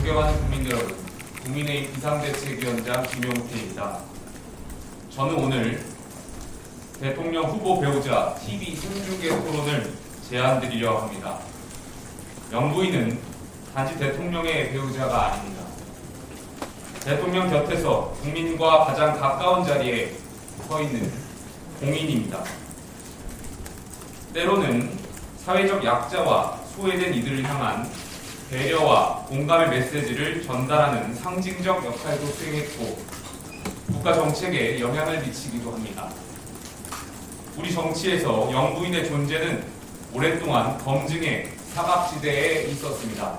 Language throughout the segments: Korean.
존경하는 국민 여러분, 국민의힘 비상대책위원장 김용태입니다. 저는 오늘 대통령 후보 배우자 TV 생중계 토론을 제안드리려 합니다. 영부인은 단지 대통령의 배우자가 아닙니다. 대통령 곁에서 국민과 가장 가까운 자리에 서 있는 공인입니다. 때로는 사회적 약자와 소외된 이들을 향한 배려와 공감의 메시지를 전달하는 상징적 역할도 수행했고 국가 정책에 영향을 미치기도 합니다. 우리 정치에서 영부인의 존재는 오랫동안 검증의 사각지대에 있었습니다.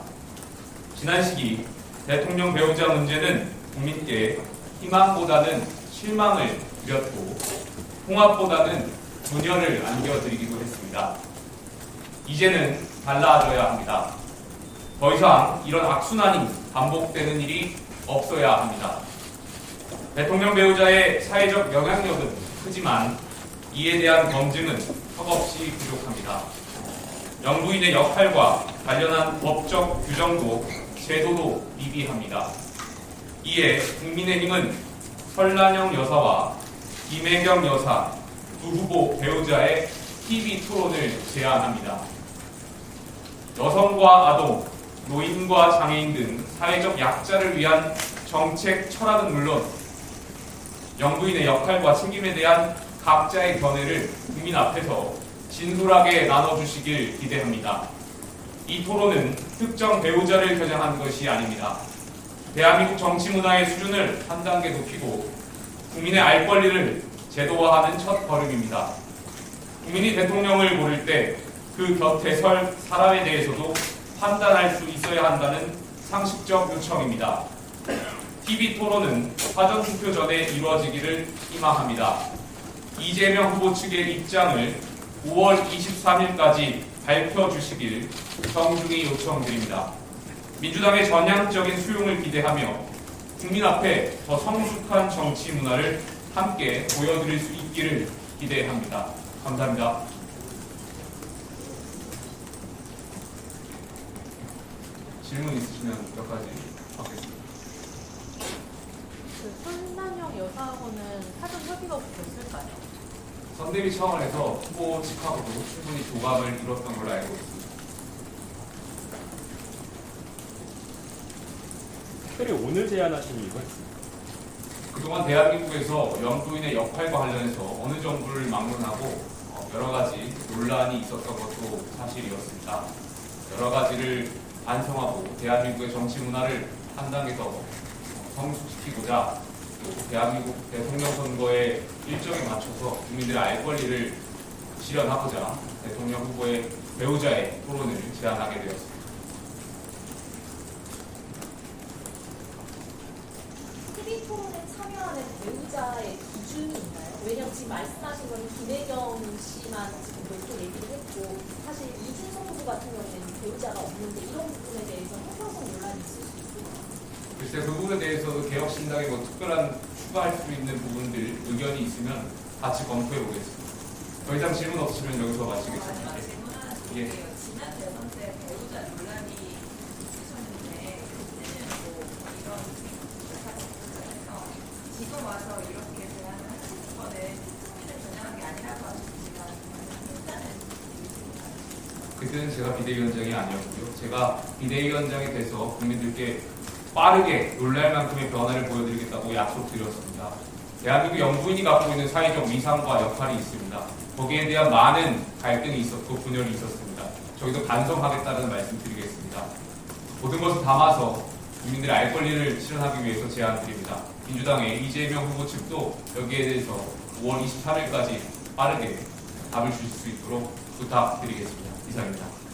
지난 시기 대통령 배우자 문제는 국민께 희망보다는 실망을 드렸고 통합보다는 분열을 안겨드리기도 했습니다. 이제는 달라져야 합니다. 더 이상 이런 악순환이 반복되는 일이 없어야 합니다. 대통령 배우자의 사회적 영향력은 크지만 이에 대한 검증은 턱없이 부족합니다. 영부인의 역할과 관련한 법적 규정도 제도도 미비합니다. 이에 국민의힘은 설란영 여사와 김혜경 여사 두 후보 배우자의 TV 토론을 제안합니다. 여성과 아동, 노인과 장애인 등 사회적 약자를 위한 정책 철학은 물론 영부인의 역할과 책임에 대한 각자의 견해를 국민 앞에서 진솔하게 나눠주시길 기대합니다. 이 토론은 특정 배우자를 겨냥한 것이 아닙니다. 대한민국 정치 문화의 수준을 한 단계 높이고 국민의 알 권리를 제도화하는 첫 걸음입니다. 국민이 대통령을 고를 때 그 곁에 설 사람에 대해서도 판단할 수 있어야 한다는 상식적 요청입니다. TV 토론은 사전투표 전에 이루어지기를 희망합니다. 이재명 후보 측의 입장을 5월 23일까지 밝혀주시길 정중히 요청드립니다. 민주당의 전향적인 수용을 기대하며 국민 앞에 더 성숙한 정치 문화를 함께 보여드릴 수 있기를 기대합니다. 감사합니다. 질문 있으시면 몇 가지 받겠습니다. 설란영 여사하고는 사전 협의가 됐을까요? 선대위 차원에서 후보 측하고도 충분히 교감을 이뤘던 걸로 알고 있습니다. 특별히 오늘 제안하신 이유가 있습니다. 그동안 대한민국에서 영부인의 역할과 관련해서 어느 정부를 막론하고 여러 가지 논란이 있었던 것도 사실이었습니다. 여러 가지를 반성하고 대한민국의 정치 문화를 한 단계 더 성숙시키고자 또 대한민국 대통령 선거의 일정에 맞춰서 국민들의 알 권리를 실현하고자 대통령 후보의 배우자의 토론을 제안하게 되었습니다. TV 토론에 참여하는 배우자의 기준이 있나요? 왜냐하면 지금 말씀하신 건 김혜경 씨만 지금 또 얘기를 했고 사실 이준석 후보 같은 경우에는 배우자가 없는데 이런 부분에 대해서 형평성 논란이 있을 수 있습니다. 글쎄 그 부분에 대해서도 개혁신당에 뭐 특별한 추가할 수 있는 부분들 의견이 있으면 같이 검토해 보겠습니다. 더 이상 질문 없으시면 여기서 마치겠습니다. 예. 지난 대선 때 배우자 논란이 있으셨는데 그때는 뭐 이런 사건에서 지금 와서 이렇게 제안을 하시는 거는 국민을 겨냥한 게 아니라고 하셨지만 괜찮은 그때는 제가 비대위원장이 아니었고요. 제가 비대위원장이 돼서 국민들께 빠르게 놀랄 만큼의 변화를 보여드리겠다고 약속드렸습니다. 대한민국 영부인이 갖고 있는 사회적 위상과 역할이 있습니다. 거기에 대한 많은 갈등이 있었고 분열이 있었습니다. 저희도 반성하겠다는 말씀 드리겠습니다. 모든 것을 담아서 국민들의 알 권리를 실현하기 위해서 제안드립니다. 민주당의 이재명 후보 측도 여기에 대해서 5월 23일까지 빠르게 답을 주실 수 있도록 부탁드리겠습니다. 이상입니다.